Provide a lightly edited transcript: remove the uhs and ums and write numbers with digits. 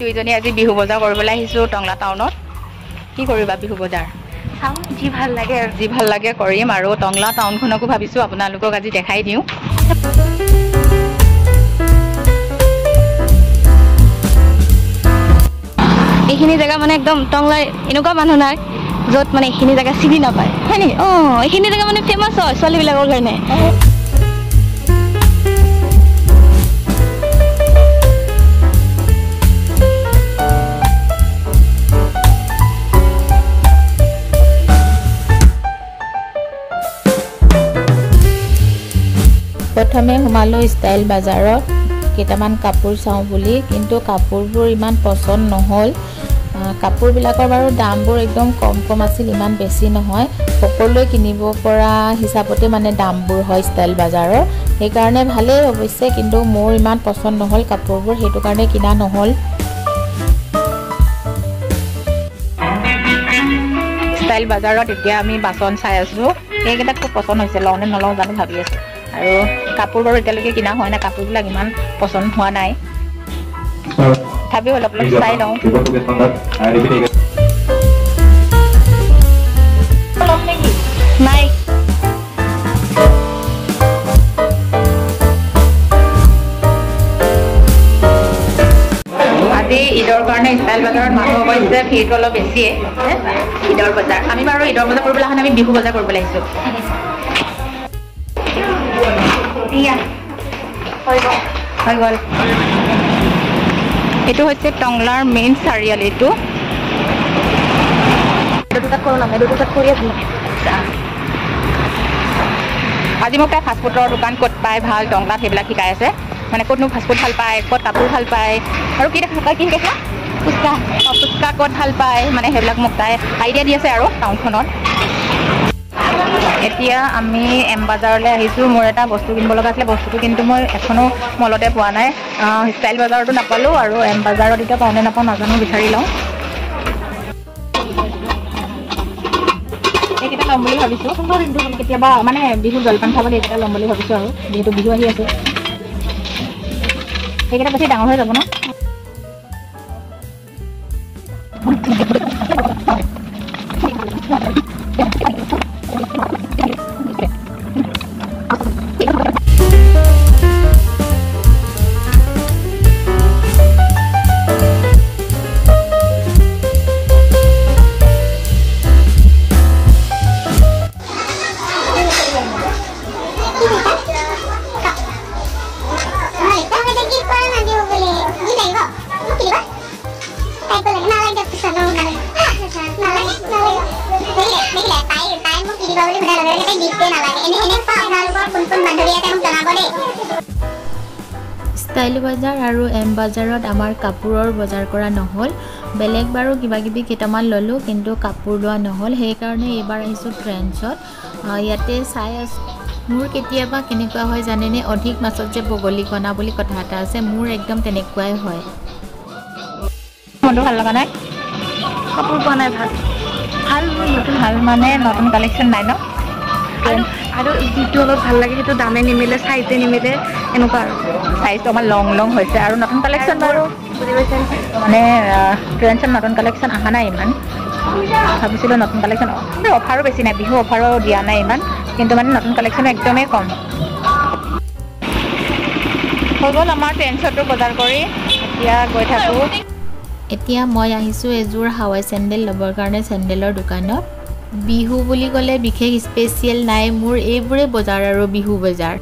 দুইজনী আজি বিহু বজাৰ কৰিবলৈ আহিছোঁ টংলা টাউনত। কি কৰিবা বিহু বজাৰ? যি ভাল লাগে কৰিম আৰু টংলা টাউনখনকো ভাবিছোঁ আপোনালোকক আজি দেখাই দিওঁ। এইখিনি জেগা মানে একদম টংলাৰ এনেকুৱা মানুহ নাই য'ত মানে এইখিনি জেগা চিনি নাপায়, হয় নেকি? এইখিনি জেগা মানে ফেমাছ হয় ছোৱালীবিলাকৰ কাৰণে। প্ৰথমে সোমালোঁ ষ্টাইল বাজাৰত কেইটামান কাপোৰ চাওঁ বুলি, কিন্তু কাপোৰবোৰ ইমান পচন্দ নহ'ল। কাপোৰবিলাকৰ বাৰু দামবোৰ একদম কম আছিল, ইমান বেছি নহয়। সকলোৱে কিনিব পৰা হিচাপতে মানে দামবোৰ হয় ষ্টাইল বাজাৰৰ, সেইকাৰণে ভালেই অৱশ্যে, কিন্তু মোৰ ইমান পচন্দ নহ'ল কাপোৰবোৰ, সেইটো কাৰণে কিনা নহ'ল। ষ্টাইল বাজাৰত এতিয়া আমি বাচন চাই আছোঁ, সেইকেইটা খুব পচন্দ হৈছে, লওঁ নে নলওঁ জানো ভাবি আছোঁ। আৰু কাপোৰ বাৰু এতিয়ালৈকে কিনা হোৱা নাই, কাপোৰবিলাক ইমান পচন্দ হোৱা নাই, তথাপিও অলপ চাই লওঁ। নাই আজি ঈদৰ কাৰণে ষ্টাইল বজাৰত মানুহ অৱশ্যে ভিৰটো অলপ বেছিয়ে। ঈদৰ বজাৰ আমি বাৰু ঈদৰ বজাৰ কৰিবলৈ অহা নাই, আমি বিহু বজাৰ কৰিবলৈ আহিছোঁ। হৈ গ'ল। এইটো হৈছে টংলাৰ মেইন চাৰিআলিটো। আজি মোক তাই ফাষ্টফুডৰ দোকান ক'ত পায় ভাল টংলাত সেইবিলাক শিকাই আছে, মানে ক'তনো ফাষ্টফুড ভাল পায়, ক'ত কাপোৰ ভাল পায়, আৰু কি দেখা কি শিকাইছা ফুচকা ফুচকা ক'ত ভাল পায়, মানে সেইবিলাক মোক তাই আইডিয়া দি আছে আৰু টাউনখনত। এতিয়া আমি এম বাজাৰলৈ আহিছোঁ। মোৰ এটা বস্তু কিনিব লগা আছিলে, বস্তুটো কিন্তু মই এখনো মলতে পোৱা নাই। ষ্টাইল বাজাৰতো নাপালোঁ, আৰু এম বাজাৰত এতিয়া পাওঁ নে নাপাওঁ নাজানো, বিচাৰি লওঁ। এইকেইটা ল'ম বুলি ভাবিছোঁ, কেতিয়াবা মানে বিহু জলপান খাবলৈ এইকেইটা ল'ম বুলি ভাবিছোঁ, আৰু যিহেতু বিহু আহি আছে। সেইকেইটা বেছি ডাঙৰ হৈ যাব ন? ষ্টাইল বজাৰ আৰু এম বাজাৰত আমাৰ কাপোৰৰ বজাৰ কৰা নহ'ল। বেলেগ বাৰু কিবাকিবি কেইটামান ল'লোঁ, কিন্তু কাপোৰ লোৱা নহ'ল। সেইকাৰণে এইবাৰ আহিছোঁ ট্ৰেণ্ডছত। ইয়াতে চাই আছোঁ। মোৰ কেতিয়াবা কেনেকুৱা হয় জানেনে, অধিক মাছত যে বগলী কণা বুলি কথা এটা আছে, মোৰ একদম তেনেকুৱাই হয়। মনটো ভাল লগা নাই, কাপোৰ পোৱা নাই ভাল ভাল মানে নতুন কালেকশ্যন নাই ন? আৰু যিটো অলপ ভাল লাগে সেইটো দামে নিমিলে, চাইজে নিমিলে, এনেকুৱা আৰু চাইজটো অকমান লং হৈছে, আৰু নতুন কালেকশ্যন বাৰু বুজি পাইছে মানে ট্ৰেণ্ডছত নতুন কালেকশ্যন অহা নাই ইমান। ভাবিছিলোঁ নতুন কালেকশ্যন, অফাৰো বেছি নাই, বিহু অফাৰো দিয়া নাই ইমান, কিন্তু মানে নতুন কালেকশ্যন একদমেই কম। হৈ গ'ল আমাৰ ট্ৰেণ্ডছতো বজাৰ কৰি, এতিয়া গৈ থাকোঁ। এতিয়া মই আহিছোঁ এযোৰ হাৱাই চেণ্ডেল ল'বৰ কাৰণে চেণ্ডেলৰ দোকানত। বিহু বুলি ক'লে বিশেষ স্পেচিয়েল নাই, মোৰ এইবোৰে বজাৰ আৰু বিহু বজাৰ।